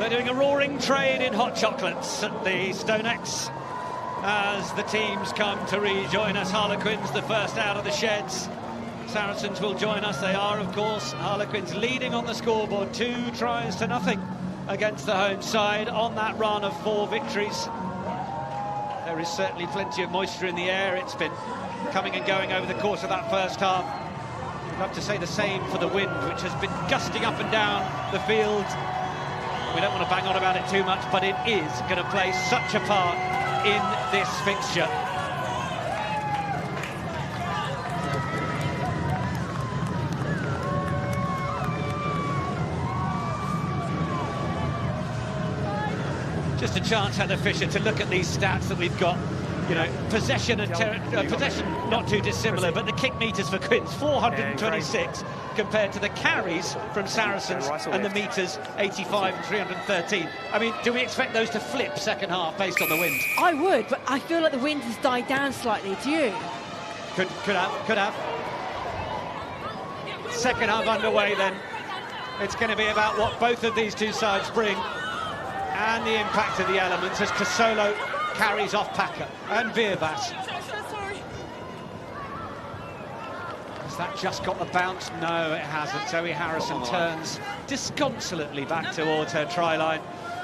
They're doing a roaring trade in hot chocolates at the Stonex as the teams come to rejoin us. Harlequins, the first out of the sheds. Saracens will join us. They are, of course, Harlequins leading on the scoreboard, 2-0 against the home side on that run of 4 victories. There is certainly plenty of moisture in the air. It's been coming and going over the course of that first half. I'd love to say the same for the wind, which has been gusting up and down the field. We don't want to bang on about it too much, but it is going to play such a part in this fixture. Just a chance, Heather Fisher, to look at these stats that we've got. You know, possession and possession not too dissimilar, but the kick meters for Quins 426 compared to the carries from Saracens and the meters 85 and 313. I mean, do we expect those to flip second half based on the wind? I would, but I feel like the wind has died down slightly. Do you? Could have. Second half underway then. It's going to be about what both of these two sides bring and the impact of the elements as Casolo carries off Packer and Veerbass. Has that just got the bounce? No, it hasn't. Zoe Harrison turns disconsolately back towards her try line,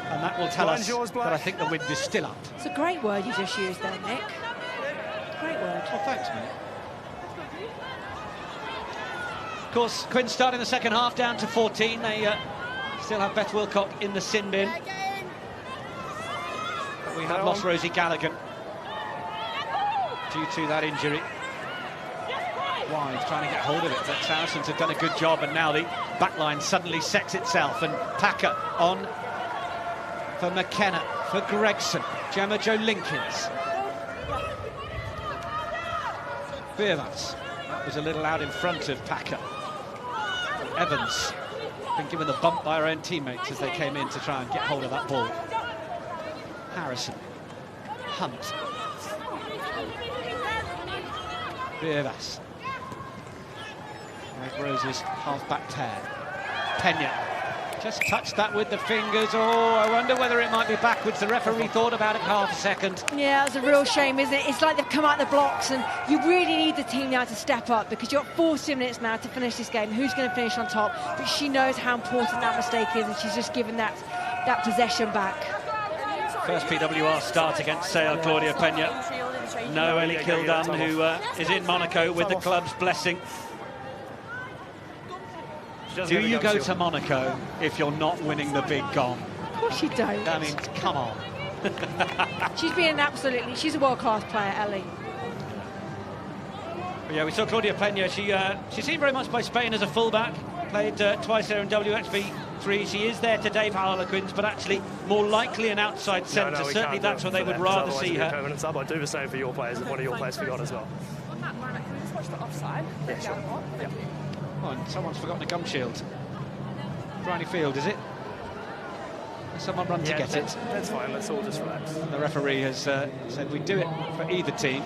and that will tell us that I think the wind is still up. It's a great word you just used there, Nick. Great word. Oh, thanks, mate. Of course, Quinn starting the second half down to 14. They still have Beth Wilcock in the sin bin. We have lost Rosie Gallagher due to that injury. Wide, trying to get hold of it, but Saracens have done a good job, and now the back line suddenly sets itself, and Packer on for McKenna, for Gregson, Gemma Jo Linkins. Veerbass, that was a little out in front of Packer. Evans been given the bump by her own teammates as they came in to try and get hold of that ball. Harrison, Hunt, Veerbass, Red Rose's half-back pair. Pena just touched that with the fingers. Oh, I wonder whether it might be backwards. The referee thought about it half a second. Yeah, it's a real shame, isn't it? It's like they've come out the blocks, and you really need the team now to step up, because you've got 40 minutes now to finish this game. Who's going to finish on top? But she knows how important that mistake is, and she's just given that possession back. First PWR start against Sale, Claudia Pena. No Ellie Kildan, who is in Monaco with the club's blessing. Do you go to Monaco if you're not winning the big gong? Of course you don't. I mean, come on. She's been she's a world-class player, Ellie. But yeah, we saw Claudia Pena. She's seen very much by Spain as a fullback. Played twice there in WXV3. She is there today for Harlequins, but actually more likely an outside centre. No, certainly that's what they would rather see her. Permanent sub. I'd do the same for your players if one of your players forgot as well. On that one, can we just watch the offside? Yeah, sure. Yeah. Oh, and someone's forgotten a gum shield. Briny Field, is it? Someone run to get it. That's fine, let's all just relax. The referee has said we do it for either team.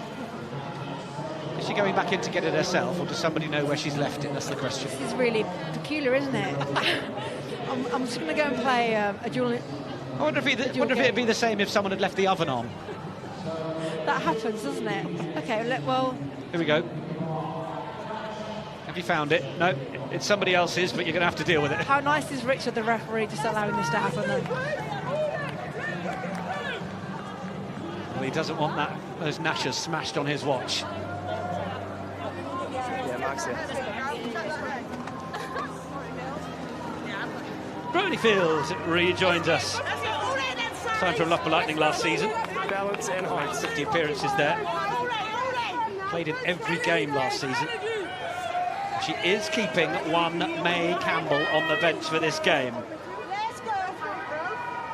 Is she going back in to get it herself, or does somebody know where she's left it? That's the question. This is really peculiar, isn't it? I'm just going to go and play a dual. I wonder if it'd be the same if someone had left the oven on. That happens, doesn't it? Okay, well... Here we go. Have you found it? No, it's somebody else's, but you're going to have to deal with it. How nice is Richard, the referee, just allowing this to happen, though? Well, he doesn't want those gnashers smashed on his watch. Yeah, Mark's here. Brony Field rejoins us. Time from Loughborough Lightning last season. Balance and height. 50 appearances there. Played in every game last season. She is keeping one May Campbell on the bench for this game.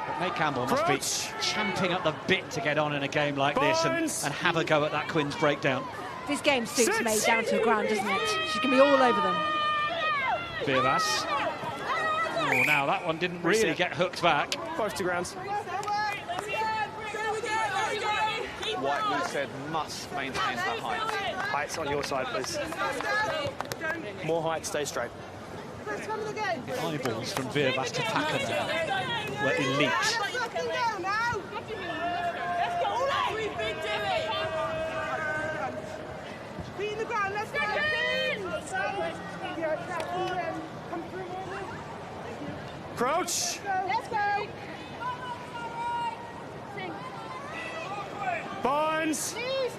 But May Campbell must be champing at the bit to get on in a game like this and have a go at that Quins breakdown. This game suits May down to the ground, doesn't it? She's going to be all over them. Veerbass. Oh, now that one didn't really get hooked back. Close to grounds. White, who said must maintain her height. Height's on your side, please. More height, stay straight. The eyeballs from Veervas to Packer there were elite. Feet in the ground, let's go. Crouch. Let's go. Binds. Knees.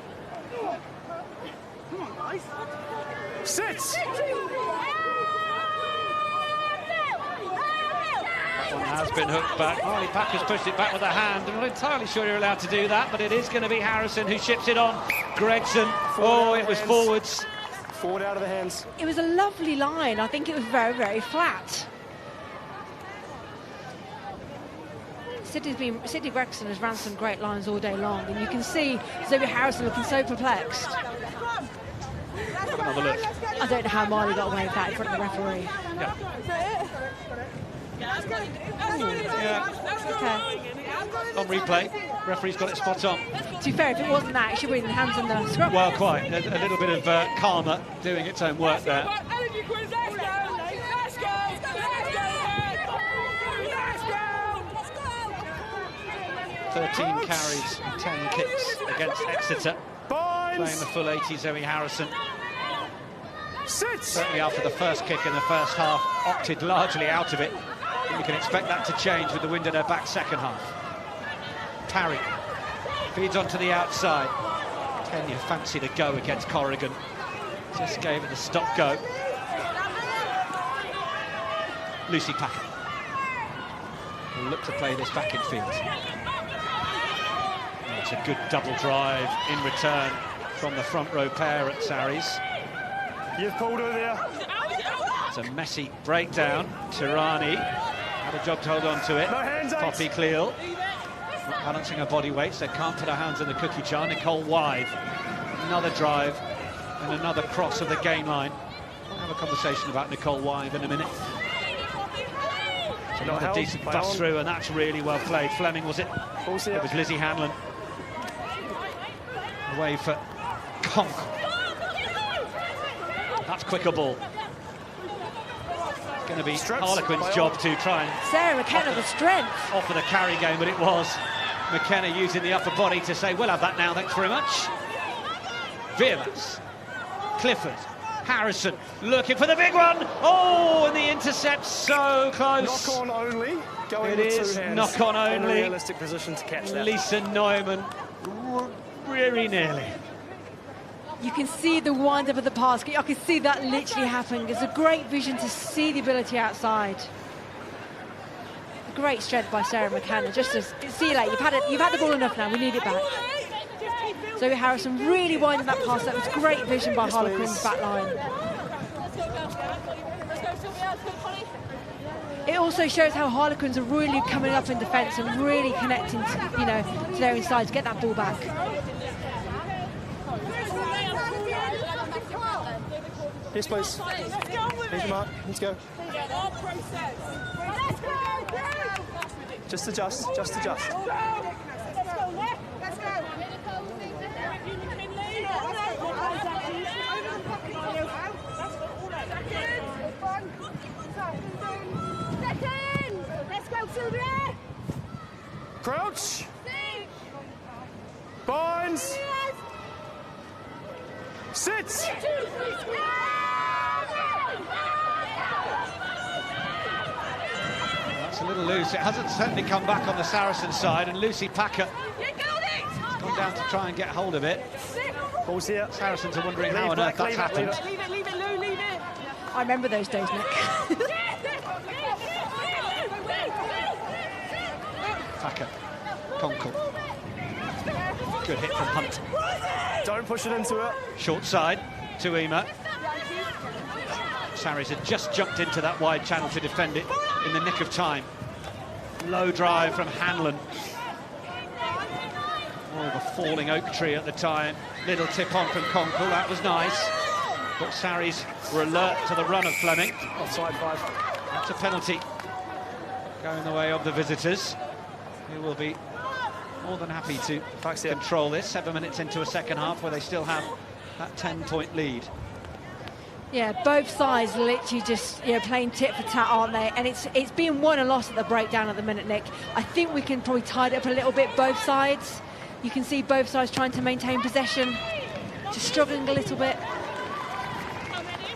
Come on, guys. Sit. That one has been hooked back. Harley Packer's pushed it back with a hand. I'm not entirely sure you're allowed to do that, but it is going to be Harrison who ships it on. Gregson. Oh, it was forwards. Forward out of the hands. It was a lovely line. I think it was very, very flat. Sydney Gregson has ran some great lines all day long, and you can see Zoe Harrison looking so perplexed. Have another look. I don't know how Marley got away with that in front of the referee. Yeah. Okay. On replay, referee's got it spot on. To be fair, if it wasn't that, it should be in the hands in the scrum. Well, quite. A little bit of karma doing its own work there. 13 carries and 10 kicks against Exeter. Playing the full 80, Zoe Harrison. Certainly after the first kick in the first half, opted largely out of it. And you can expect that to change with the wind at her back second half. Parry feeds onto the outside. Kenya fancied a go against Corrigan. Just gave it a stop go. Lucy Packer will look to play this back in field. It's a good double drive in return from the front row pair at Sarries. You've pulled her there. It's a messy breakdown. Tirani had a job to hold on to it. No hands, Poppy Cleal not balancing her body weight, so can't put her hands in the cookie jar. Nicole Wythe, another drive and another cross of the gain line. We'll have a conversation about Nicole Wythe in a minute. Another decent bust through, and that's really well played. Fleming, was it? It was Lizzie Hanlon. Away for Conk. That's quicker ball. It's going to be Harlequins' job to try and Sarah McKenna, the strength. offer the carry game, but it was McKenna using the upper body to say, we'll have that now, thanks very much. Veervas, Clifford, Harrison looking for the big one. Oh, and the intercept so close. Knock on only. Going It with is 2 hands. knock on In a only. realistic position to catch that. Lisa Neumann, very nearly. You can see the wind-up of the pass. I can see that literally happening. It's a great vision to see the ability outside. Great strength by Sarah McKenna. Just to see you later. You've had the ball enough now. We need it back. Zoe Harrison really winding that pass. That was great vision by Harlequins back line. It also shows how Harlequins are really coming up in defence and really connecting to, to their inside to get that ball back. Yes, please. Here's your mark. Let's go. Just adjust. Just adjust. Crouch. Binds. Sits. That's a little loose. It hasn't certainly come back on the Saracen side, and Lucy Packer has gone down to try and get hold of it. Ball's here. Saracens are wondering how on earth that's happened. Leave it, Lou, leave it. I remember those days, Nick. Packer, Conkle. Good hit from Hunt. Don't push it into it. Short side to Ema. Sarries had just jumped into that wide channel to defend it in the nick of time. Low drive from Hanlon. Oh, the falling oak tree at the time. Little tip on from Conkle, that was nice. But Sarries were alert to the run of Fleming. Offside 5. That's a penalty going the way of the visitors, who will be more than happy to control this. 7 minutes into a second half where they still have that 10-point lead. Yeah, both sides literally just playing tit for tat, aren't they? And it's being won and lost at the breakdown at the minute, Nick. I think we can probably tide it up a little bit, both sides. You can see both sides trying to maintain possession, just struggling a little bit.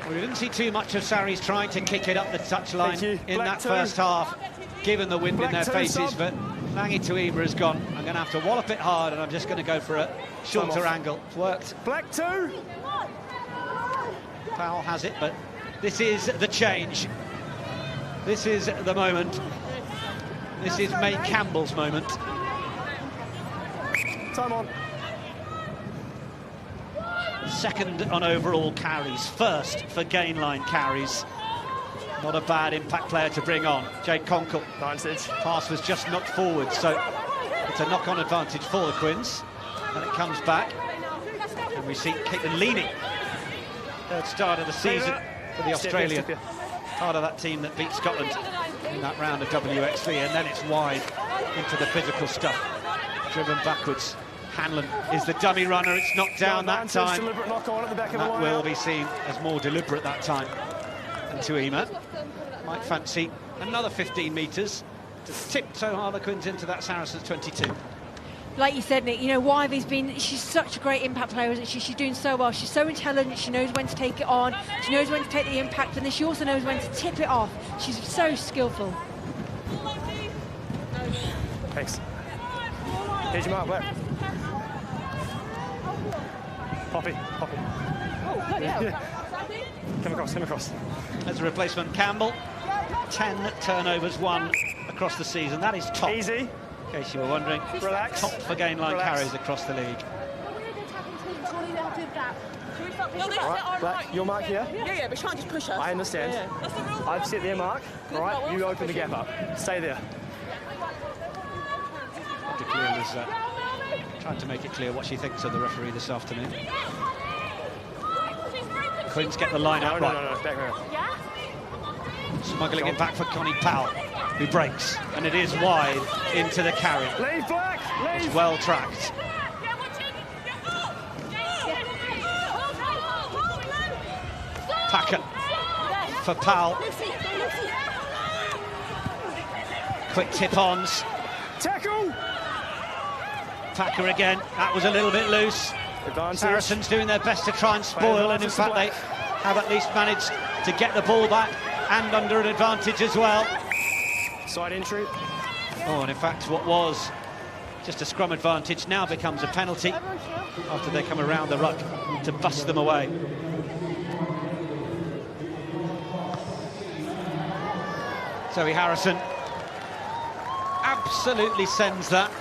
Well, we didn't see too much of Sarries trying to kick it up the touchline in that first half, given the wind in their faces, but Langi Tuima has gone. I'm going to have to wallop it hard, and I'm just going to go for a shorter angle. It's worked. Black 2. Powell has it, but this is the change. This is the moment. This is May Campbell's moment. Time on. Second on overall carries, first for gain line carries. Not a bad impact player to bring on. Jade Conkle. Pass was just knocked forward, so it's a knock-on advantage for the Quins. And it comes back, and we see Caitlin leaning. Third start of the season for the Australian. Part of that team that beat Scotland in that round of WXV, and then it's wide into the physical stuff. Driven backwards. Hanlon is the dummy runner. It's knocked down that time. Deliberate knock on at the back of the that will be seen as more deliberate that time. And Tuima might fancy another 15 metres to tiptoe Harlequins into that Saracens 22. Like you said, Nick, she's such a great impact player, isn't she? She's doing so well. She's so intelligent. She knows when to take it on. She knows when to take the impact, and then she also knows when to tip it off. She's so skillful. Thanks. Here's your mark, Black. Poppy. Come across. As a replacement, Campbell. 10 turnovers, 1 across the season. That is top. Easy. In case you were wondering. Relax. Top for gain line carries across the league. Right, Black, your mark here. Yeah, but she can't just push us. I understand. Yeah. I've set their mark. All right, you open the gap up. Stay there. DeClear was trying to make it clear what she thinks of the referee this afternoon. Quins get the line out right. No, back around. Smuggling it back for Connie Powell, who breaks, and it is wide into the carry. Leave, Black, leave. It's well tracked. Packer for Powell. Quick tip-ons. Tackle. Packer again. That was a little bit loose. Advantage. Saracens doing their best to try and spoil, and in fact they have at least managed to get the ball back and under an advantage as well. Side entry. Oh, and in fact what was just a scrum advantage now becomes a penalty after they come around the ruck to bust them away. Zoe Harrison absolutely sends that,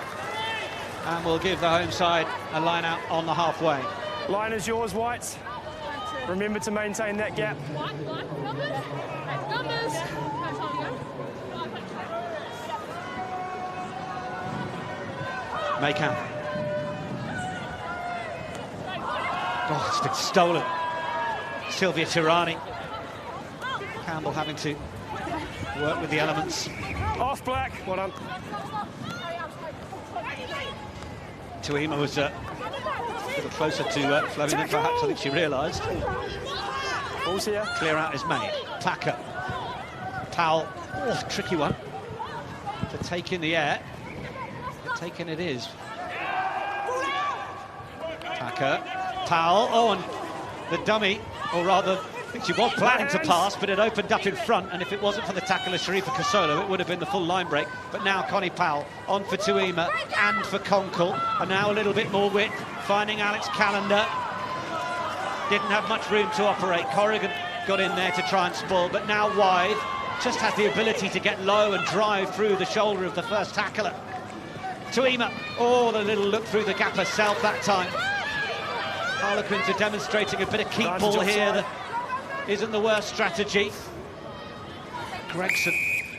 and will give the home side a line out on the halfway. Line is yours, White. Remember to maintain that gap. Maycamp. Oh, it's been stolen. Sylvia Tirani. Campbell having to work with the elements. Off, Black. Well done. Tuima was a little closer to Fleming than perhaps I think she realised. Ball's here. Clear out is made. Packer. Powell. Oh, tricky one to take in the air. Taken it is. Packer. Powell. Oh, and the dummy, or rather, I think she was planning to pass, but it opened up in front, and if it wasn't for the tackle of Sharifa Kasolo, it would have been the full line break. But now Connie Powell on for Tuima and for Conkle, and now a little bit more width, finding Alex Callender. Didn't have much room to operate. Corrigan got in there to try and spoil, but now wide, just has the ability to get low and drive through the shoulder of the first tackler. Tuima, oh, the little look through the gap herself that time. Harlequins are demonstrating a bit of keep ball here that isn't the worst strategy. Gregson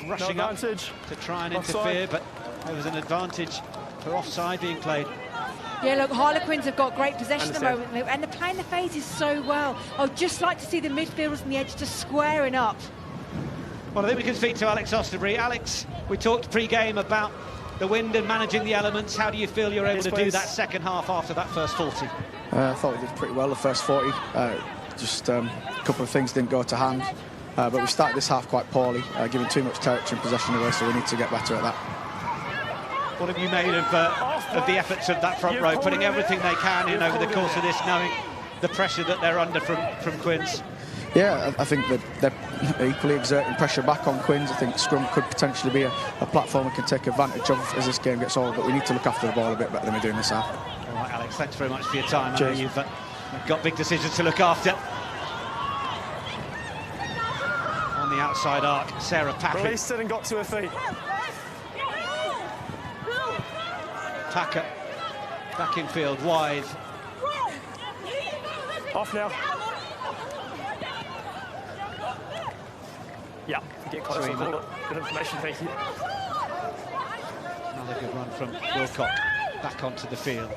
rushing up to try and interfere, but there was an advantage for offside being played. Yeah, look, Harlequins have got great possession at the moment, and they're playing the phases so well. I'd just like to see the midfielders and the edge just squaring up. Well, I think we can speak to Alex Osterbury. Alex, we talked pre-game about the wind and managing the elements. How do you feel you're able to do that second half after that first 40? I thought we did pretty well the first 40. just a couple of things didn't go to hand. But we started this half quite poorly, giving too much territory and possession away, so we need to get better at that. What have you made of the efforts of that front row, putting everything they can in over the course of this, knowing the pressure that they're under from Quins? Yeah, I think that they're equally exerting pressure back on Quins. I think scrum could potentially be a platform we can take advantage of as this game gets on, but we need to look after the ball a bit better than we're doing this half. All right, Alex, thanks very much for your time. I know Cheers. you've got big decisions to look after. On the outside arc, Sarah Packer. Released it and got to her feet. Packer back in field, wide. Off now. Yeah, get close. Good information, thank you. Another good run from Wilcock back onto the field.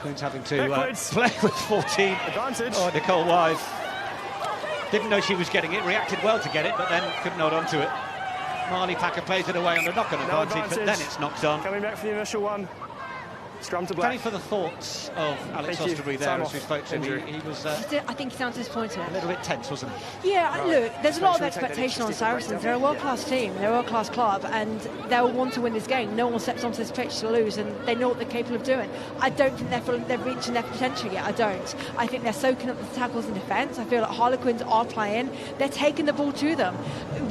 Queen's having to play with 14. Advantage. Oh, Nicole Wise. Didn't know she was getting it, reacted well to get it, but then couldn't hold on to it. Marley Packer plays it away on the knock-on advantage, but then it's knocked on. Coming back for the initial one. Scrum to black. Penny for the thoughts of Alex Osterbury there as we spoke to him. He was I think he sounds disappointed. a little bit tense, wasn't he? Yeah, look, there's a lot of expectation on Saracens. They're a world-class team, they're a world-class club, and they'll want to win this game. No one steps onto this pitch to lose, and they know what they're capable of doing. I don't think they're reaching their potential yet. I don't. I think they're soaking up the tackles in defence. I feel like Harlequins are playing. They're taking the ball to them.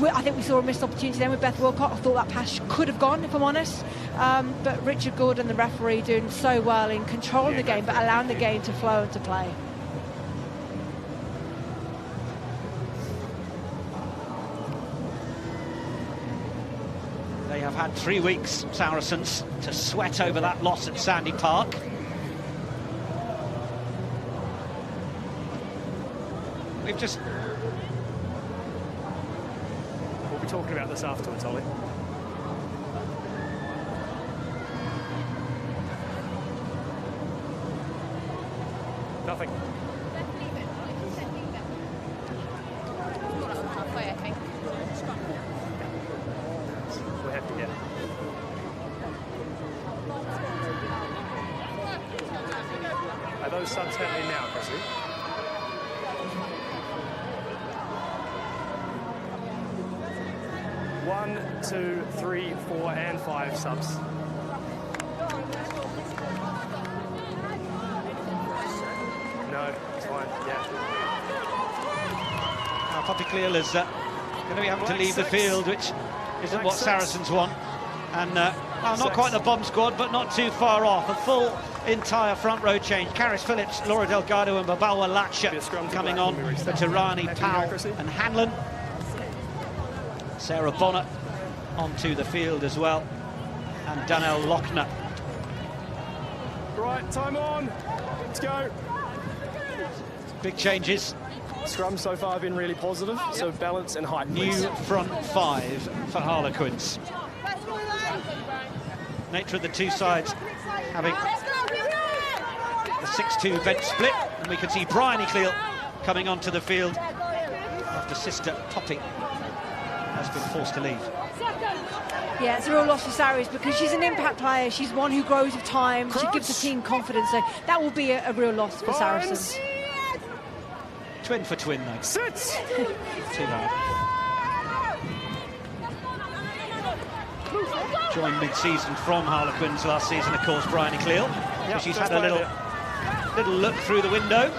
I think we saw a missed opportunity then with Beth Wilcott. I thought that pass could have gone, if I'm honest. But Richard Gordon, the referee, doing so well in controlling the game, but allowing the game to flow and to play. They have had 3 weeks, Saracens, to sweat over that loss at Sandy Park. We've just... We'll be talking about this afterwards, Ollie. Nothing. Halfway, I think. We have to get. Are those subs happening now, Chrissy? 1, 2, 3, 4, and 5 subs. No, it's fine, yeah. Now, Poppy Cleal is going to be having to leave the field, which isn't what Saracens want. And, well, not quite the bomb squad, but not too far off. A full entire front row change. Caris Phillips, Laura Delgado and Babawa Laksha coming on for Tirani, Powell and Hanlon. Sarah Bonner onto the field as well. And Danielle Lochner. Right, time on. Let's go. Big changes. Scrum so far have been really positive, so balance and height. New front 5 for Harlequins. Nature of the two sides having a 6-2 bench split, and we can see Bryony Cleal coming onto the field after sister Poppy has been forced to leave. Yeah, it's a real loss for Sarries because she's an impact player. She's one who grows with time. She gives the team confidence, so that will be a real loss for Saracens. Twin for twin, though. Sits! Too bad. Joined mid-season from Harlequins last season, of course, Bryony Cleal. So she's had a little look through the window.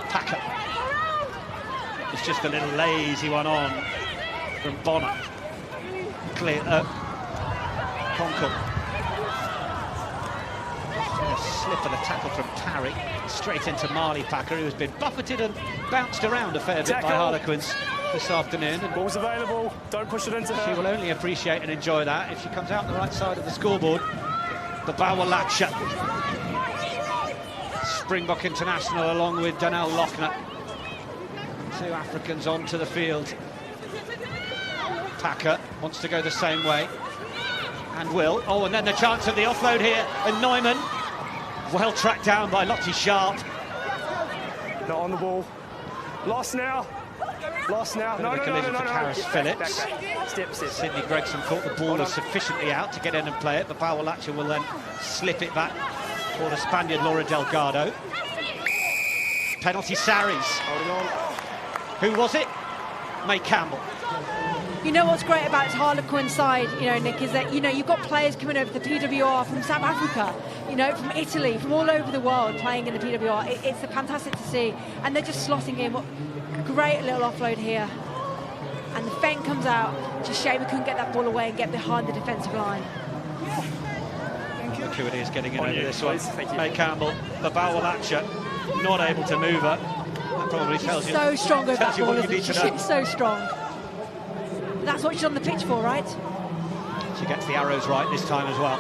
Packer. It's just a little lazy one on from Bonner. Conkle. A slip and a tackle from Parry, straight into Marley Packer, who has been buffeted and bounced around a fair bit by Harlequins this afternoon. And ball's available, don't push it into her. She will only appreciate and enjoy that if she comes out the right side of the scoreboard. Babawa Laksha, Springbok international, along with Danielle Lochner. 2 Africans onto the field. Packer wants to go the same way, and will. Oh, and then the chance of the offload here, and Neumann, well tracked down by Lottie Sharp. Not on the ball. Lost now. Lost now. No, collision for Caris Phillips. Step. Sydney Gregson thought the ball was sufficiently out to get in and play it, but Bawa Laksha will then slip it back for the Spaniard Laura Delgado. Penalty Sarries. Holding on. Who was it? May Campbell. You know what's great about this Harlequin side, you know, Nick, is that, you know, you've got players coming over the PWR from South Africa, you know, from Italy, from all over the world playing in the PWR. It's fantastic to see. And they're just slotting in. What great little offload here. And the feint comes out. Just a shame we couldn't get that ball away and get behind the defensive line. Look who it is getting in over this one. May Campbell, the Bawalacha, not able to move her. That probably tells you. So strong over that ball, isn't isn't she? She's so strong. That's what she's on the pitch for, right? She gets the arrows right this time as well.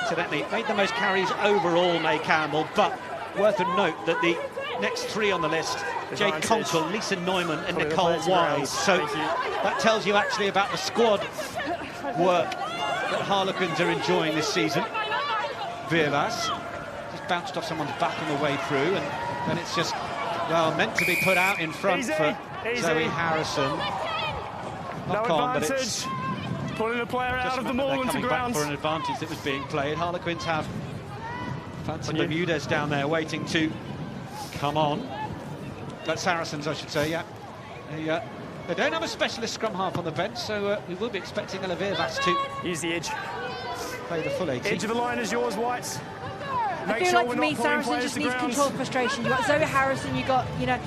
Incidentally, made the most carries overall, May Campbell, but worth a note that the next three on the list, Jade Conkle, Lisa Neumann and Nicole Wise. So that tells you actually about the squad work that Harlequins are enjoying this season. Virvas just bounced off someone's back on the way through, and then it's just, well, meant to be put out in front for Zoe Harrison. Knock on, but it's pulling the player out of the maul into ground. For an advantage that was being played. Harlequins have Fancy Bermudez down there waiting to come on. But Saracens, I should say, yeah. They don't have a specialist scrum half on the bench, so we will be expecting Ella Virvas to use the edge. Play the full 80. Edge of the line is yours, White. I feel like for me, Saracens just needs control of frustration. You've got Zoe Harrison, you've got, you know,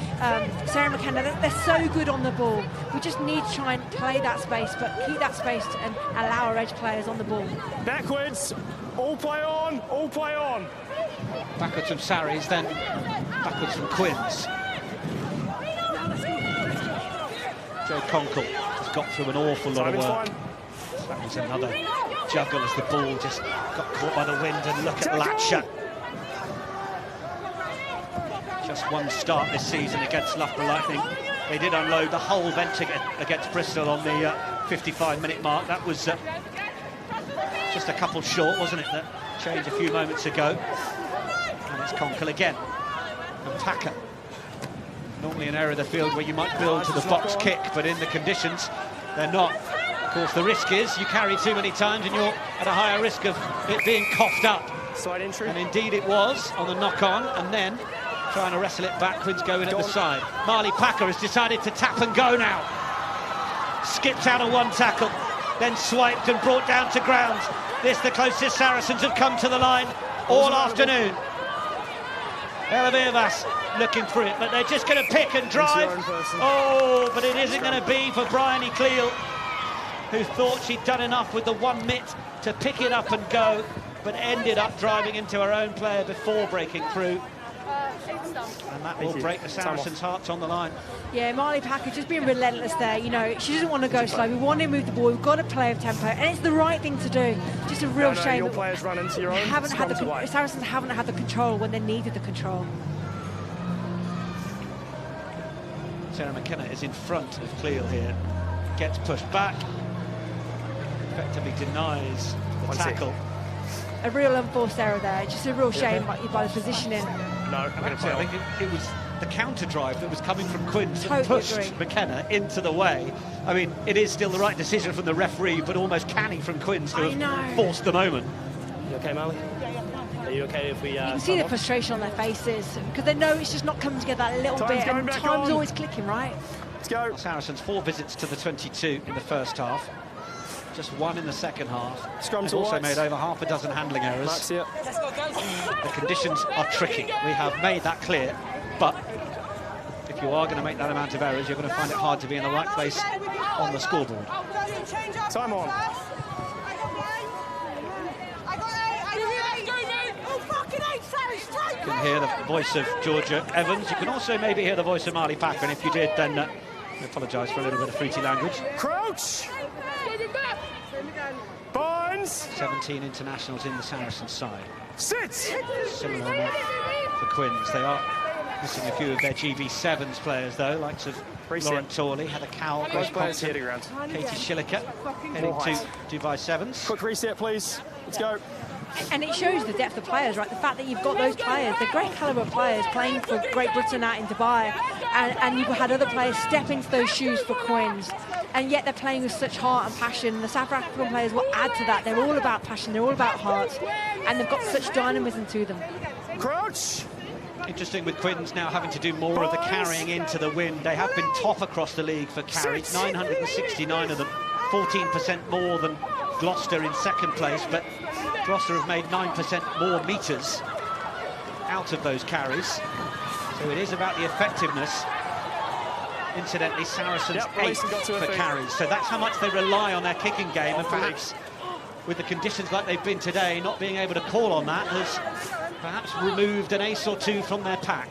Sarah McKenna. They're so good on the ball. We just need to try and play that space, but keep that space and allow our edge players on the ball. Backwards, all play on, all play on. Backwards from Sarries, then backwards from Quins. Joe Conkle has got through an awful lot of work. That was another juggle as the ball just got caught by the wind, and look at Latcher. Just one start this season against Loughborough Lightning. They did unload the whole bench against Bristol on the 55-minute mark. That was just a couple short, wasn't it? That changed a few moments ago. And it's Conkle again. And Packer. Normally an area of the field where you might build to the box kick, but in the conditions, they're not. Of course, the risk is you carry too many times and you're at a higher risk of it being coughed up. Side entry. And indeed it was on the knock-on, and then trying to wrestle it backwards, going at the side. Marley Packer has decided to tap and go now. Skipped out of one tackle, then swiped and brought down to ground. This the closest Saracens have come to the line all afternoon. Ella Virvas looking for it, but they're just going to pick and drive. Oh, but it isn't going to be for Bryony Cleal, who thought she'd done enough with the one mitt to pick it up and go, but ended up driving into her own player before breaking through. And that will break the Saracens' hearts on the line. Yeah, Marley Packer just being relentless there. You know, she doesn't want to go slow. We want to move the ball. We've got to play with tempo, and it's the right thing to do. Just a real shame your players run into your own. Saracens haven't had the control when they needed the control. Sarah McKenna is in front of Cleal here. Gets pushed back. Effectively denies the tackle. A real unforced error there. Just a real shame by the positioning. No, actually, I think it was the counter drive that was coming from Quins that Totally pushed agree. McKenna into the way. I mean, it is still the right decision from the referee, but almost canny from Quins to have forced the moment. You okay, Marley? Are you okay if we... You can see the frustration on their faces, because they know it's just not coming together that little bit, and time's always clicking, right? Let's go. Saracens 4 visits to the 22 in the first half. Just 1 in the second half. Scrum They've also made over half a dozen handling errors. The conditions are tricky. We have made that clear. But if you are going to make that amount of errors, you're going to find it hard to be in the right place on the scoreboard. Time on. You can hear the voice of Georgia Evans. You can also maybe hear the voice of Marley Packer. And if you did, then I apologise for a little bit of fruity language. Crouch. Barnes. 17 internationals in the Saracens side. Sit. Similar enough for Quins. They are missing a few of their GB7s players, though, likes of Lauren Torley, Heather Cowell, Grace Compton, Katie Schilliker, heading to Dubai Sevens. Quick reset, please. Let's go. And it shows the depth of players, right? The fact that you've got those players, they're great calibre players playing for Great Britain out in Dubai. and you've had other players step into those shoes for Quins, and yet they're playing with such heart and passion. The South African players will add to that. They're all about passion, they're all about heart, and they've got such dynamism to them. Crouch. Interesting with Quins now having to do more of the carrying into the wind. They have been top across the league for carries, 969 of them, 14% more than Gloucester in second place, but Gloucester have made 9% more metres out of those carries. So it is about the effectiveness. Incidentally, Saracens 8th for carries, so that's how much they rely on their kicking game, and perhaps with the conditions like they've been today, not being able to call on that has perhaps removed an ace or two from their pack.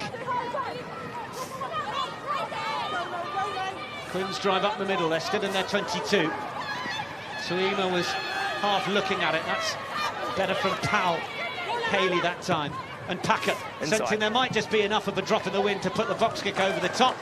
Quins drive up the middle, they're still in their 22. Suima was half looking at it. That's better from Powell. Haley that time. And Packer sensing there might just be enough of a drop in the wind to put the box kick over the top.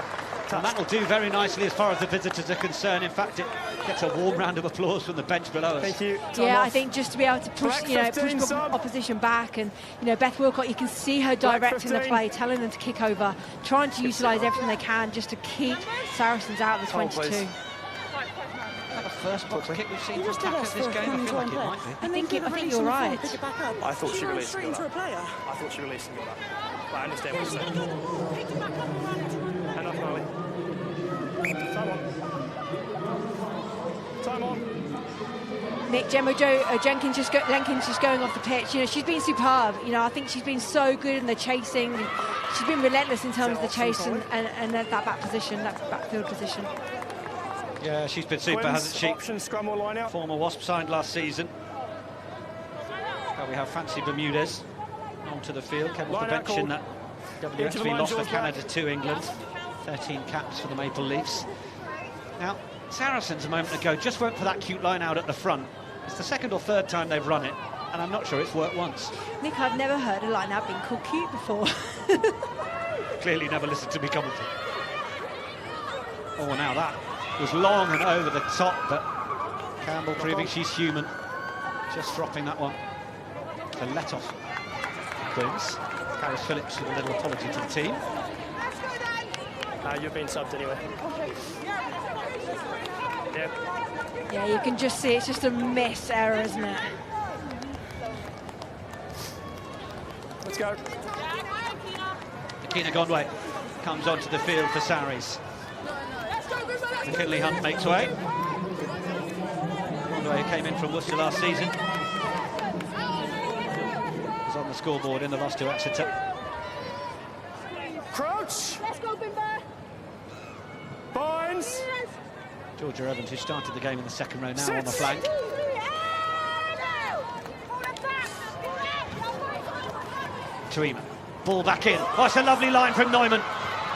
And that'll do very nicely as far as the visitors are concerned. In fact, it gets a warm round of applause from the bench below us. Thank you. Yeah, I think just to be able to push, push opposition back, and Beth Wilcott, you can see her directing the play, telling them to kick over, trying to utilise everything they can just to keep Saracens out of the 22. Is that the first box kick we've seen from Packer this game? I feel like it might be. I think you're right. I thought she released him. I thought she released him. But I understand what you're saying. Enough, Molly. Time on. Time on. Nick, Gemma Jenkins just going off the pitch. She's been superb. I think she's been so good in the chasing. She's been relentless in terms of the chase and that back position, that backfield position. Yeah, she's been super, hasn't she? Option, scrum or line out. Former Wasp signed last season. Now we have Fancy Bermudez onto the field. Came off the bench in that WXV loss for Canada to England. 13 caps for the Maple Leafs. Now, Saracens a moment ago just went for that cute line out at the front. It's the second or third time they've run it, and I'm not sure it's worked once. Nick, I've never heard a line out being called cute before. Clearly never listened to me commenting. Oh, now that was long and over the top, but Campbell proving she's human. Just dropping that one. To let off Quins. Paris Phillips with a little apology to the team. You've been subbed anyway. Yeah, you can just see it's just a miss error, isn't it? Let's go. Akina Gondway comes onto the field for Sarries. McKinley Hunt makes way. Gondway came in from Worcester last season. Was on the scoreboard in the loss to Exeter. Crouch. Let's go, Bimber. Binds. Georgia Evans, who started the game in the second row, now on the flank. Tuima, ball back in. Oh, it's a lovely line from Neumann.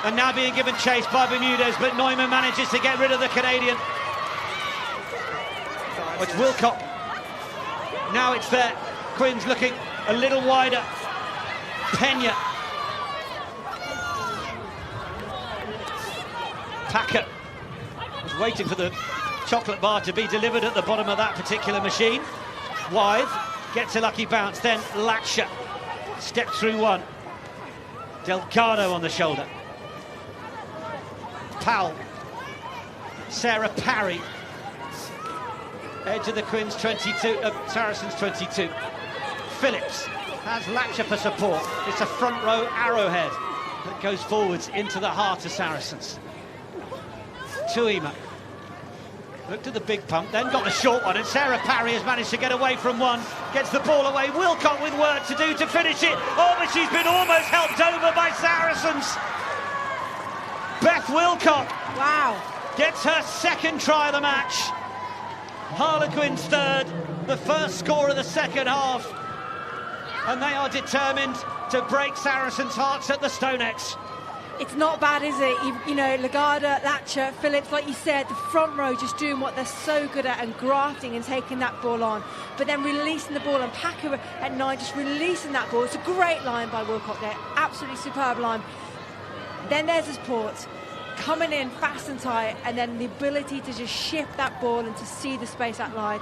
And now being given chase by Bermudez, but Neumann manages to get rid of the Canadian. Oh, it's Wilcott. Now it's there. Quins looking a little wider. Pena. Packer was waiting for the chocolate bar to be delivered at the bottom of that particular machine. Wythe gets a lucky bounce, then Latcher steps through one. Delgado on the shoulder. Powell. Sarah Parry. Edge of the Quins 22, Saracens 22. Phillips has Latcher for support. It's a front row arrowhead that goes forwards into the heart of Saracens. Tuima looked at the big pump, then got the short one, and Sarah Parry has managed to get away from one, gets the ball away. Wilcott with work to do to finish it. Oh, but she's been almost helped over by Saracens. Beth Wilcott, wow, gets her second try of the match. Harlequins third, the first score of the second half, and they are determined to break Saracens' hearts at the StoneX. It's not bad, is it? Lagarda, Latcher, Phillips, like you said, the front row just doing what they're so good at and grafting and taking that ball on, but then releasing the ball, and Packer at 9 just releasing that ball. It's a great line by Wilcott there, absolutely superb line. Then there's his port, coming in fast and tight, and then the ability to just shift that ball and to see the space that line.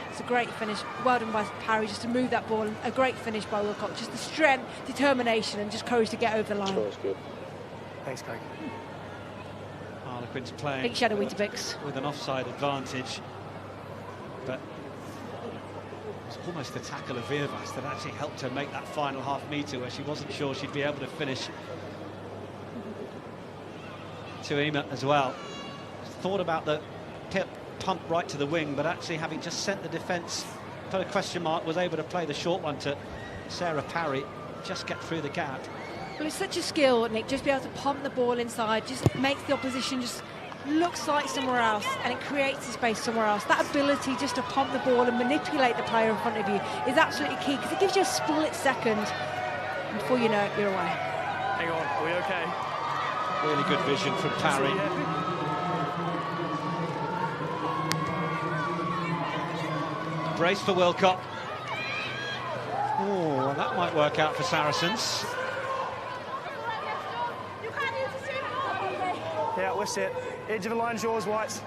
It's a great finish. Well done by Parry just to move that ball. A great finish by Wilcott. Just the strength, determination, and just courage to get over the line. Thanks, Craig. Harlequins playing Big shadow Weetabix. with an offside advantage, but it's almost the tackle of Virvas that actually helped her make that final half metre where she wasn't sure she'd be able to finish. Tuima as well thought about the pump right to the wing, but actually having just sent the defence, put a question mark, was able to play the short one to Sarah Parry, just get through the gap. Well, it's such a skill, Nick, just be able to pump the ball inside, just makes the opposition just looks like somewhere else, and it creates a space somewhere else. That ability just to pump the ball and manipulate the player in front of you is absolutely key, because it gives you a split second, and before you know it, you're away. Hang on, are we okay? Really good vision from Parry. Brace for Wilcott. Oh, that might work out for Saracens. Yeah, we're set. Edge of the line's yours, Whites.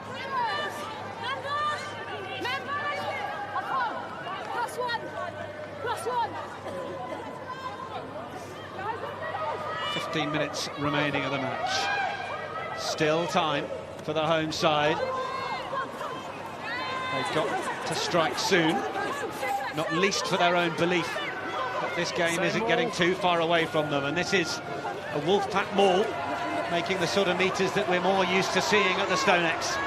+1. 15 minutes remaining of the match. Still time for the home side. They've got to strike soon, not least for their own belief that this game isn't getting too far away from them. And this is a Wolfpack maul, making the sort of metres that we're more used to seeing at the Stonex.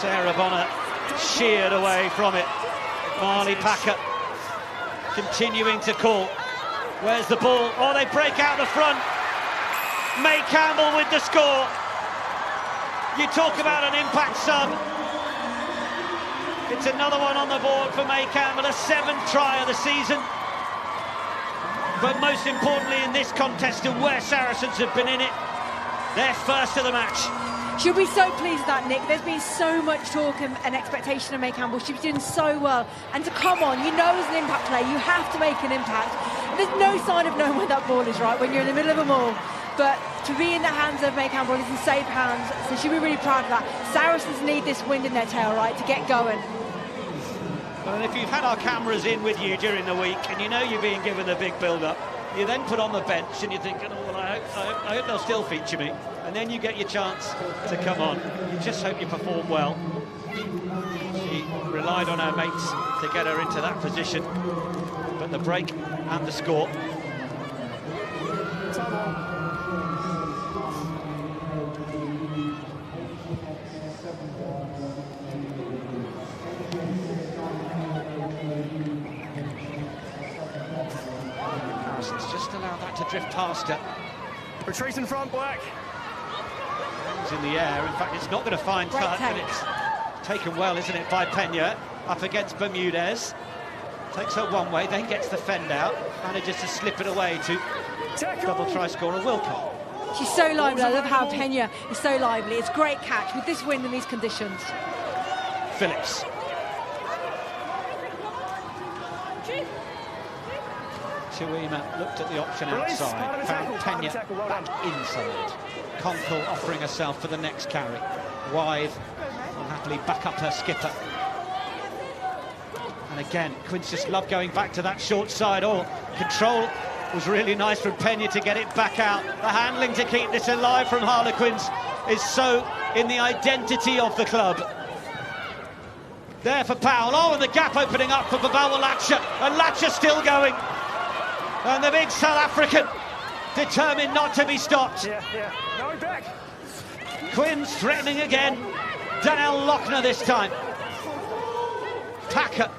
Sarah Bonner sheared away from it. Marley Packer continuing to call. Where's the ball? Oh, they break out the front. May Campbell with the score. You talk about an impact sub. It's another one on the board for May Campbell, a 7th try of the season. But most importantly in this contest, and where Saracens have been in it, they're first of the match. She'll be so pleased with that, Nick. There's been so much talk and expectation of May Campbell. She's doing so well. And to come on, you know, as an impact player, you have to make an impact. And there's no sign of knowing where that ball is, right, when you're in the middle of them all. But to be in the hands of May Campbell is in safe hands, so she'll be really proud of that. Saracens need this wind in their tail, right, to get going. Well, and if you've had our cameras in with you during the week and you know you're being given a big build-up, you then put on the bench and you're thinking, oh, well, I hope they'll still feature me. And then you get your chance to come on. You just hope you perform well. She relied on her mates to get her into that position. But the break and the score. Just allowed that to drift past her. Retreat in front, Black. It's in the air. In fact, it's not going to find touch, and it's taken well, isn't it, by Pena up against Bermudez. Takes her one way, then gets the fend out, manages to slip it away to double try scorer Wilcott. She's so lively. I love how Pena is so lively. It's a great catch with this wind and these conditions. Phillips. Tuima looked at the option outside, found Pena back inside. Conkle offering herself for the next carry. Wythe will happily back up her skipper. And again, Quinns just love going back to that short side. Oh, control was really nice from Pena to get it back out. The handling to keep this alive from Harlequins is so in the identity of the club. There for Powell. Oh, and the gap opening up for Babawa Latcher. And Latcher still going. And the big South African determined not to be stopped. Yeah. No, back. Quinns threatening again. Danielle Lochner this time. Packer.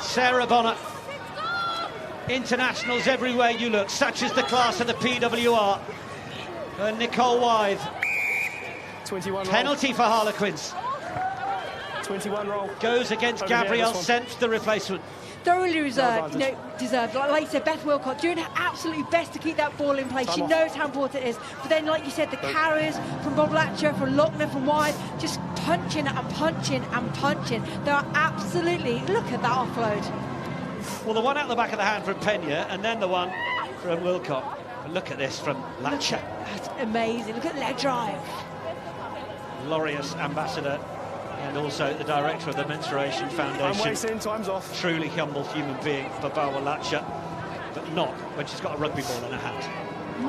Sarah Bonner. Internationals everywhere you look, such as the class of the PWR. And Nicole Wythe. 21 Penalty for Harlequins. 21 roll. Goes against Gabrielle Senft, the replacement. Thoroughly reserved, you know, deserved. Like you said, Beth Wilcott doing her absolutely best to keep that ball in place. She knows how important it is. But then, like you said, the carries from Bob Latcher, from Lochner, from Wythe, just punching and punching and punching. They are absolutely, look at that offload. Well, the one out the back of the hand from Pena, and then the one from Wilcott. But look at this from Latcher. That's amazing. Look at that drive. Glorious ambassador and also the director of the Menstruation Foundation. I'm waiting, time's off. Truly humble human being, Babawa Latcha, but not when she's got a rugby ball in her hand.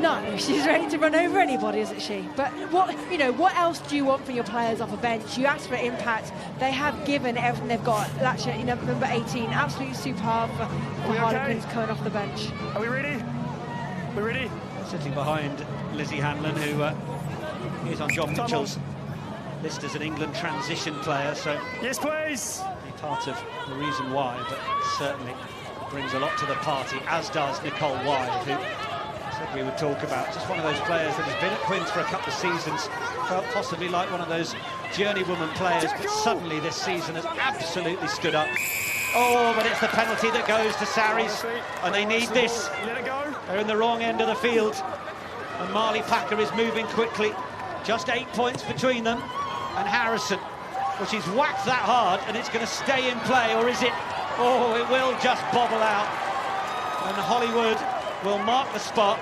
No, she's ready to run over anybody, isn't she? But what else do you want from your players off a bench? You ask for impact. They have given everything they've got. Latcha, number 18, absolutely superb for Harlequins coming off the bench. Are we ready? We ready? Sitting behind Lizzie Hanlon, who is on John Mitchell's list as an England transition player, so yes, please. Part of the reason why, but certainly brings a lot to the party, as does Nicole Wide, who said we would talk about. Just one of those players that has been at Quins for a couple of seasons, felt possibly like one of those journeywoman players, but suddenly this season has absolutely stood up. Oh, but it's the penalty that goes to Sarries, and they need this. Let it go. They're in the wrong end of the field, and Marley Packer is moving quickly. Just 8 points between them and Harrison. Well, she's whacked that hard, and it's going to stay in play, or is it? Oh, it will just bobble out, and Hollywood will mark the spot.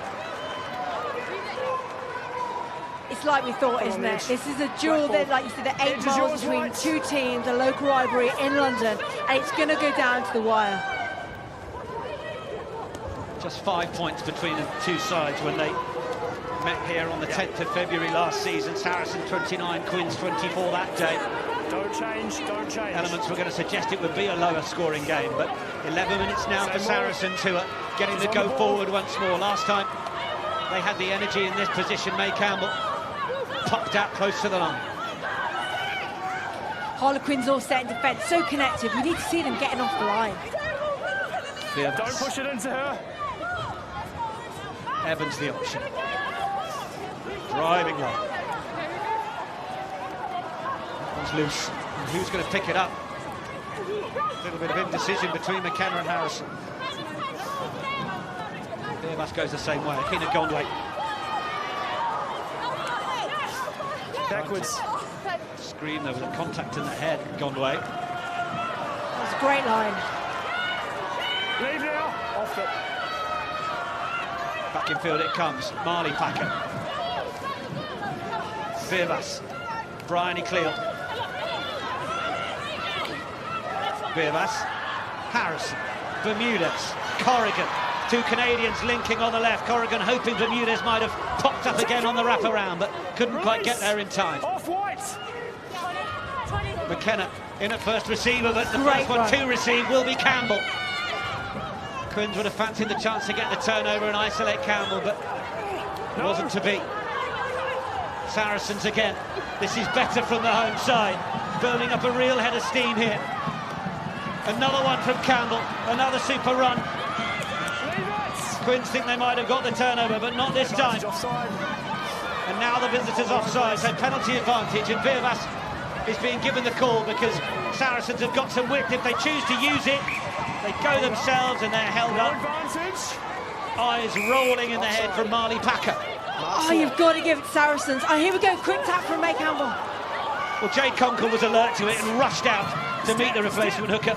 It's like we thought, isn't it? This is a duel that, like you said, the 8 miles between two teams, a local rivalry in London, and it's going to go down to the wire. Just 5 points between the two sides when they met here on the 10th of February last season. Saracen 29, Quins 24 that day. Don't change, don't change. Elements were going to suggest it would be a lower scoring game, but 11 minutes now for Saracens, who are getting the go forward once more. Last time they had the energy in this position, May Campbell popped out close to the line. Harlequins all set in defence, so connected. We need to see them getting off the line. Don't push it into her. Evans the option. Driving long. One's loose. And who's going to pick it up? A little bit of indecision between McKenna and Harrison. Beerbass goes the same way. Akina Gondway. Backwards. Scream, there was a contact in the head, Gondway. That's a great line. Leave now. Off it. Back in field it comes. Marley Packer. Beerbass. Bryony Cleal. Beerbass. Harrison. Bermudez. Corrigan. Two Canadians linking on the left. Corrigan hoping Bermudez might have popped up again on the wraparound, but couldn't quite get there in time. Off white. McKenna in at first receiver, but the first one to receive will be Campbell. Quins would have fancied the chance to get the turnover and isolate Campbell, but it wasn't to be. Saracens again. This is better from the home side. Building up a real head of steam here. Another one from Campbell. Another super run. Quins think they might have got the turnover, but not this time. And now the visitors offside, so penalty advantage, and Beerbass is being given the call because Saracens have got some width. If they choose to use it, they go themselves and they're held up. Eyes rolling in the head from Marley Packer. Oh, you've got to give it to Saracens. Oh, here we go, quick tap from May Campbell. Well, Jade Conkle was alert to it and rushed out to meet the replacement hooker.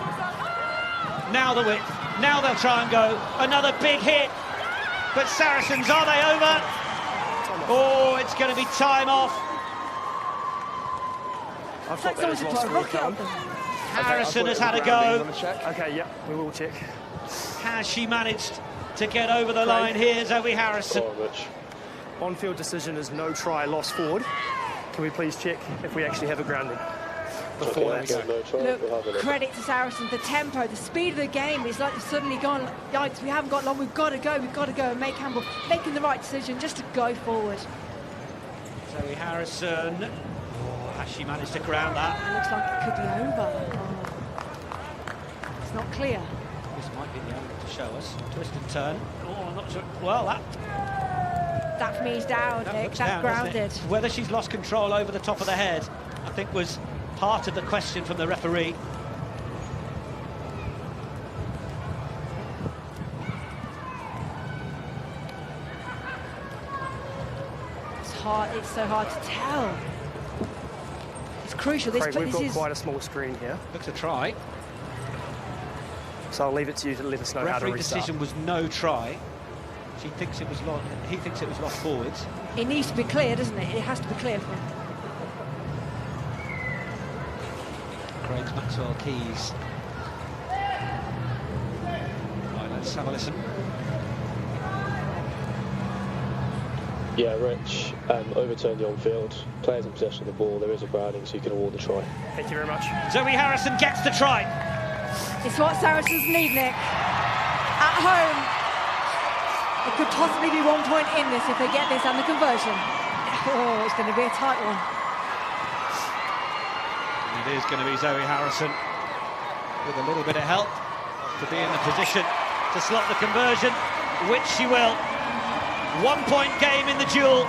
Now the width, now they'll try and go. Another big hit, but Saracens, are they over? Oh, it's going to be time off. I thought that was lost. Harrison has had a go. Okay, yeah, we will check. Has she managed to get over the line here, Zoe Harrison? On-field decision is no try, lost forward. Can we please check if we actually have a grounding before that? Look, credit to Saracens, the tempo, the speed of the game. It's like they've suddenly gone, yikes, we haven't got long, we've got to go. And May Campbell making the right decision just to go forward. Zoe Harrison. Oh, has she managed to ground that? It looks like it could be over. Oh. It's not clear. This might be the angle to show us. Twist and turn. Oh, I'm not sure. Well, that for me is down, Nick. That's grounded. Whether she's lost control over the top of the head, I think, was part of the question from the referee. It's so hard to tell. It's crucial. Craig, we've got quite a small screen here. Looks a try. So I'll leave it to you to let us know how to restart. Referee decision was no try. She thinks it was lost. He thinks it was lost forwards. It needs to be clear, doesn't it? It has to be clear for him. Alex Maxwell-Keys. Right, let's have a listen. Yeah, Rich, overturned the on-field. Players in possession of the ball. There is a grounding, so you can award the try. Thank you very much. Zoe Harrison gets the try. It's what Saracens need, Nick. At home, it could possibly be 1 point in this if they get this and the conversion. Oh, it's going to be a tight one. It is going to be Zoe Harrison with a little bit of help to be in the position to slot the conversion, which she will. 1 point game in the duel.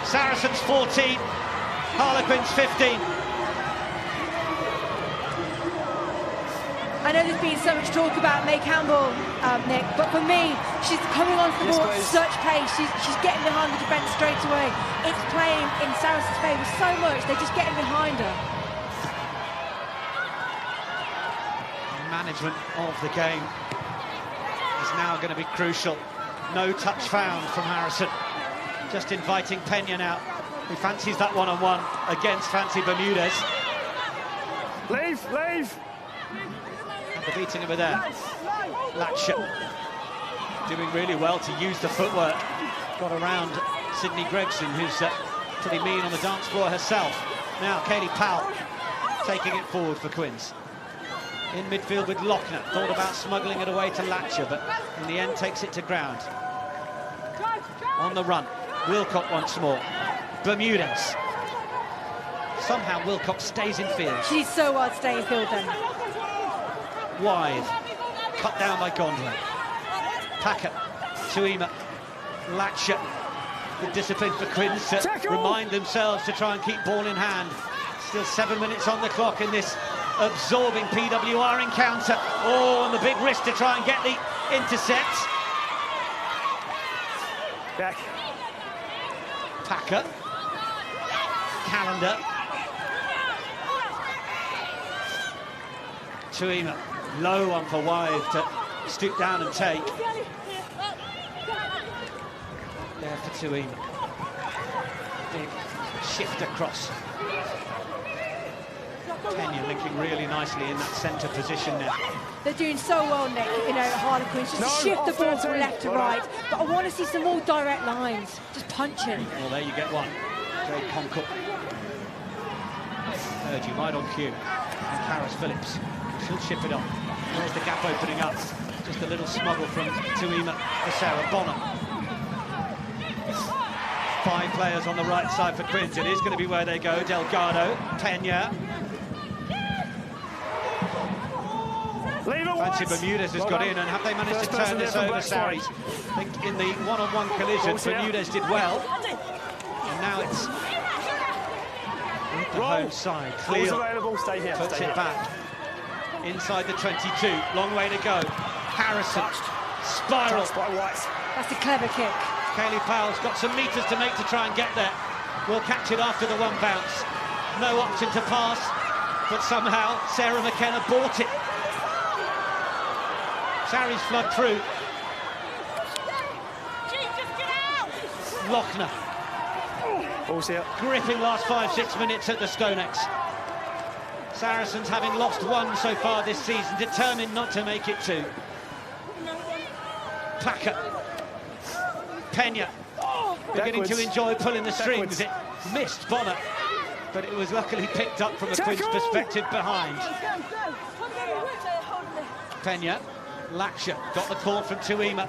Saracens 14, Harlequins 15. I know there's been so much talk about May Campbell, Nick, but for me, she's coming onto the ball at such pace. She's getting behind the defence straight away. It's playing in Saracens' favour so much, they're just getting behind her. Management of the game is now going to be crucial. No touch found from Harrison. Just inviting Pena now, who fancies that one-on-one against Fancy Bermudez. Leave! And the beating over there. Latcher doing really well to use the footwork. Got around Sydney Gregson, who's pretty mean on the dance floor herself. Now Kaylee Powell taking it forward for Quins. In midfield with Lochner. Thought about smuggling it away to Latcher, but in the end takes it to ground. On the run, Wilcock once more. Bermudez. Somehow Wilcock stays in field. She's so well to stay in field then. Wide. Cut down by Gondler. Packer. Tuima. Latcher. The discipline for Quins to remind themselves to try and keep ball in hand. Still 7 minutes on the clock in this absorbing PWR encounter. Oh, and the big risk to try and get the intercept. Back. Packer. Calendar. Tuima. Low one for Wide to stoop down and take. There for Tuima. Big shift across. Pena linking really nicely in that centre position now. They're doing so well, Nick, you know, Harlequins, just to shift the ball from left to right. But I want to see some more direct lines, just punching. Well, there you get one. Jade Concourt. Heard you right on cue. And Karis Phillips. She'll chip it on. There's the gap opening up. Just a little smuggle from Tuima for Sarah Bonner. 5 players on the right side for Quins. It is going to be where they go. Delgado, Pena. Fancy Bermudez has got in, and have they managed to turn this over, Sarries? I think in the one-on-one collision, Bermudez did well. And now it's the home side. Clear puts it back. Inside the 22, long way to go. Harrison, spiral. That's a clever kick. Kaylee Powell's got some metres to make to try and get there. We'll catch it after the one bounce. No option to pass, but somehow Sarah McKenna bought it. Sarries flood through. Lochner. Gripping last 5-6 minutes at the StoneX. Saracens having lost 1 so far this season, determined not to make it 2. Packer. Pena. Beginning to enjoy pulling the strings. It missed Bonner, but it was luckily picked up from a Quins perspective behind. Pena. Latcher got the call from Tuima.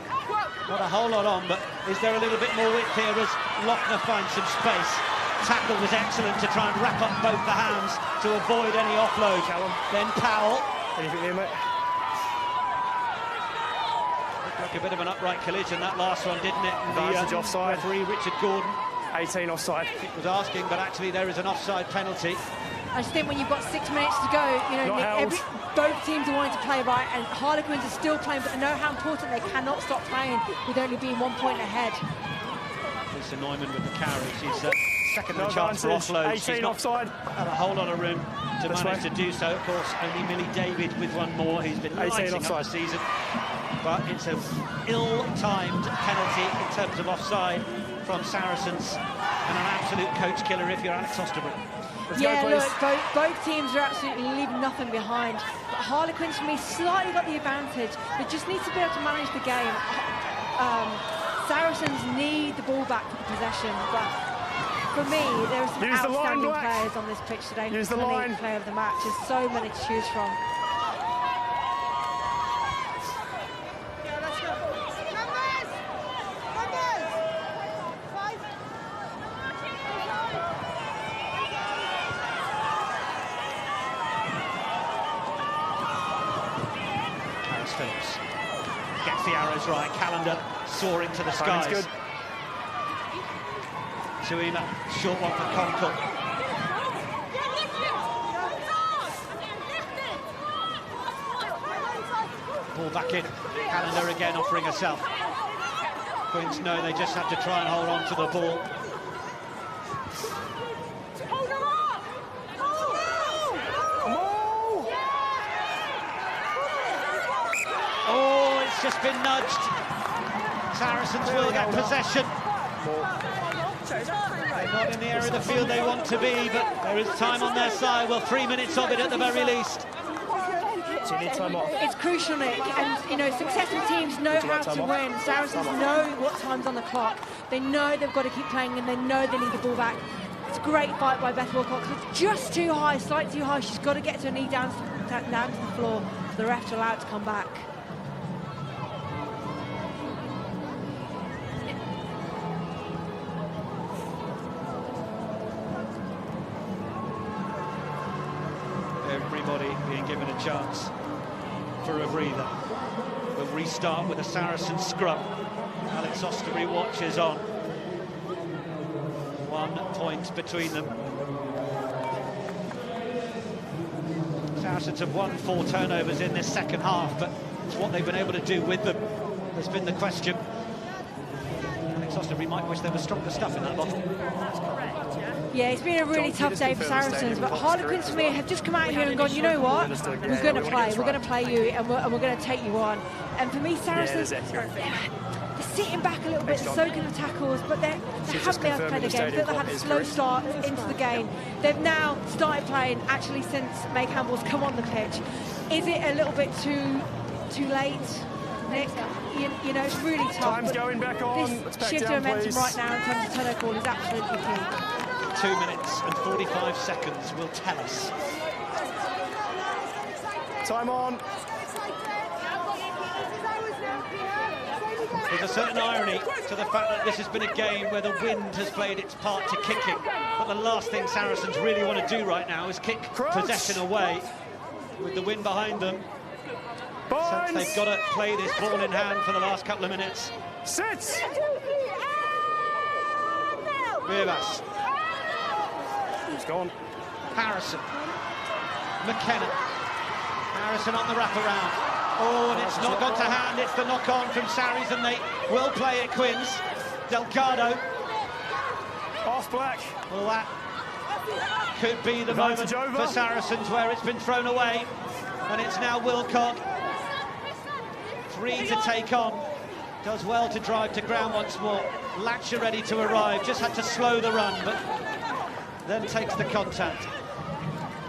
Not a whole lot on, but is there a little bit more width here as Lochner finds some space? Tackle was excellent to try and wrap up both the hands to avoid any offload. Then Powell. Anything there, mate? Looked like a bit of an upright collision, that last one, didn't it? Advantage offside. Referee Richard Gordon. 18 offside. It was asking, but actually there is an offside penalty. I just think when you've got 6 minutes to go, you know, Nick, both teams are wanting to play right, and Harlequins are still playing, but they know how important they cannot stop playing with only being 1 point ahead. Lisa Neumann with the carry. She's second chance for offload. She's not had a whole lot of room to manage to do so. Of course, only Millie David with one more. He's been lighting up the season. But it's an ill-timed penalty in terms of offside from Saracens. and an absolute coach killer if you're Alex Osterbury. Yeah, look, both teams are absolutely leaving nothing behind. But Harlequins, for me, slightly got the advantage. They just need to be able to manage the game. Saracens need the ball back for the possession, but for me, there are some outstanding players on this pitch today. Use the line. Player of the match. There's so many to choose from. Phillips gets the arrows right. Calendar soaring to the skies. Good. Tuima, short one for Conkle. Ball back in. Calendar again offering herself. Quins know they just have to try and hold on to the ball. Oh, it's just been nudged. Saracens will get possession. They're not in the area of the field they want to be, but there is time on their side. Well, 3 minutes of it at the very least. So you need time off. It's crucial, Nick, and you know, successful teams know how to win. Saracens know what time's on the clock. They know they've got to keep playing, and they know they need the ball back. It's a great fight by Beth Wilcox. It's just too high, slightly too high. She's got to get her knee down to the floor for the ref to allow it to come back. Everybody being given a chance for a breather. We'll restart with a Saracen scrum. Alex Osterbury watches on. 1 point between them. Saracens have won 4 turnovers in this second half, but it's what they've been able to do with them has been the question. Alex Osterbury might wish there was stronger stuff in that bottle. Yeah, it's been a really tough day for Saracens, but Harlequins for me have just come out here and gone, you know what, we're going to play you, and we're going to take you on. And for me, Saracens, they're sitting back a little bit, soaking the tackles, but they haven't been able to play the game. They've had a slow start into the game. They've now started playing, actually, since May Campbell's come on the pitch. Is it a little bit too late, Nick? You know, it's really tough. Time's going back on. This shift of momentum right now in terms of turnover call is absolutely key. 2 minutes and 45 seconds will tell us. Time on. There's a certain irony to the fact that this has been a game where the wind has played its part to kicking. But the last thing Saracens really want to do right now is kick possession away with the wind behind them. Since they've got to play this ball in hand for the last couple of minutes. Sits. Rivas. Who's gone? Harrison. McKenna. Harrison on the wraparound. Oh, and it's not gone to hand. It's the knock-on from Sarries, and they will play it, Quins. Delgado. Off Black. Well, that could be the moment for Saracens where it's been thrown away. And it's now Wilcock. 3 to take on. Does well to drive to ground once more. Latcher ready to arrive. Just had to slow the run, but then takes the contact.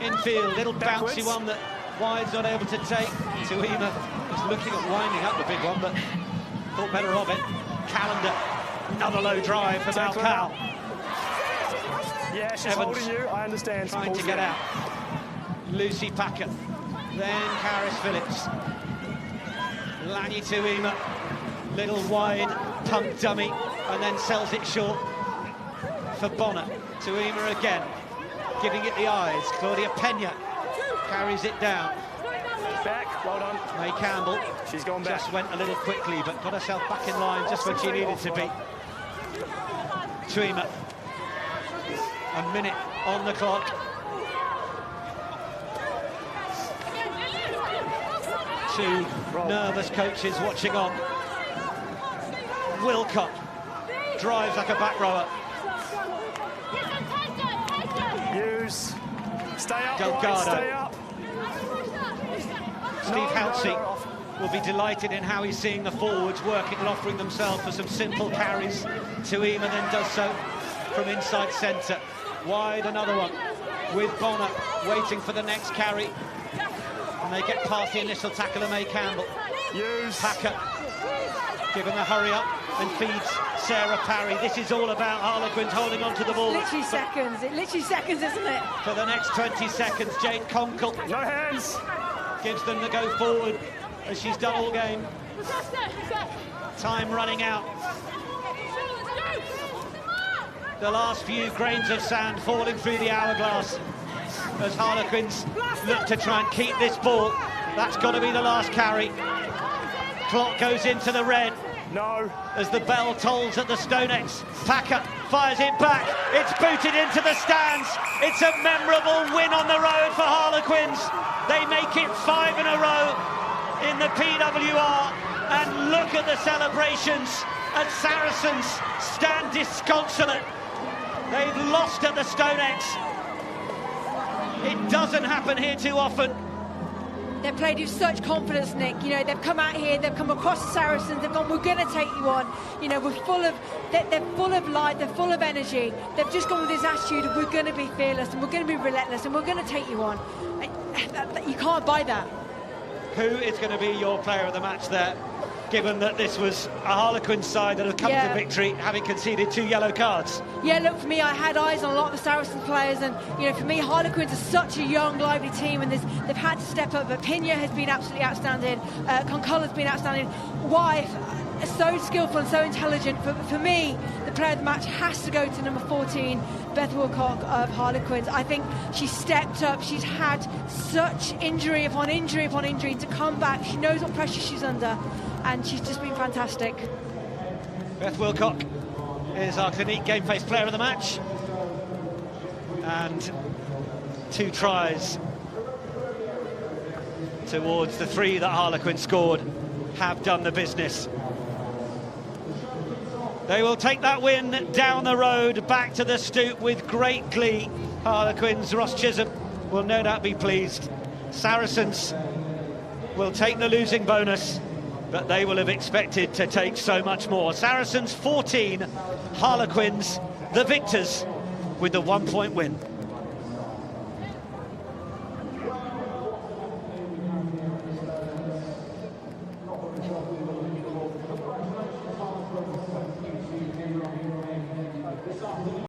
Infield, little bouncy one that Wide's not able to take. Tuima was looking at winding up the big one, but thought better of it. Calendar, another low drive for Malcal. Yeah, she's Evans holding you, I understand. Trying to get out. Lucy Packer. Then Karis Phillips. Lanny Tuima. Little wide pump dummy, and then sells it short for Bonner. Tuima again, giving it the eyes. Claudia Pena carries it down. Back, well done. May Campbell. She's gone back. Just went a little quickly, but got herself back in line just when she needed to be. Tuima. A minute on the clock. Two nervous coaches watching on. Wilcock drives like a back rower. Use. Stay up, Delgado. stay up. Steve Halsey will be delighted in how he's seeing the forwards working and offering themselves for some simple carries. Tuima then does so. from inside centre. Wide, another one, with Bonner waiting for the next carry. And they get past the initial tackle of May Campbell. Packer given a hurry up and feeds Sarah Parry. This is all about Harlequins holding on to the ball. Literally seconds, isn't it? For the next 20 seconds, Jade Conkle No hands. gives them the go forward, as she's done all game. Time running out. The last few grains of sand falling through the hourglass as Harlequins look to try and keep this ball. That's got to be the last carry. Clock goes into the red. No. As the bell tolls at the StoneX. Packer fires it back. It's booted into the stands. It's a memorable win on the road for Harlequins. They make it 5 in a row in the PWR. And look at the celebrations as Saracens stand disconsolate. They've lost at the StoneX. It doesn't happen here too often. They've played with such confidence, Nick. You know, they've come out here, they've come across the Saracens, they've gone, we're going to take you on. You know, they're full of life, they're full of energy. They've just gone with this attitude of we're going to be fearless and we're going to be relentless and we're going to take you on. You can't buy that. Who is going to be your player of the match there, given that this was a Harlequin side that have come to victory having conceded 2 yellow cards? Yeah, look, for me, I had eyes on a lot of the Saracens players, and you know, for me, Harlequins are such a young, lively team, and they've had to step up. But Pina has been absolutely outstanding. Concola's been outstanding. Wife, so skillful and so intelligent. For me, the player of the match has to go to number 14, Beth Wilcock of Harlequins. I think she stepped up. She's had such injury upon injury upon injury to come back. She knows what pressure she's under, and she's just been fantastic. Beth Wilcock is our Clinique Game Face player of the match. And 2 tries towards the 3 that Harlequin scored have done the business. They will take that win down the road, back to the stoop with great glee. Harlequins, Ross Chisholm will no doubt be pleased. Saracens will take the losing bonus, but they will have expected to take so much more. Saracens 14, Harlequins the victors with the 1-point win.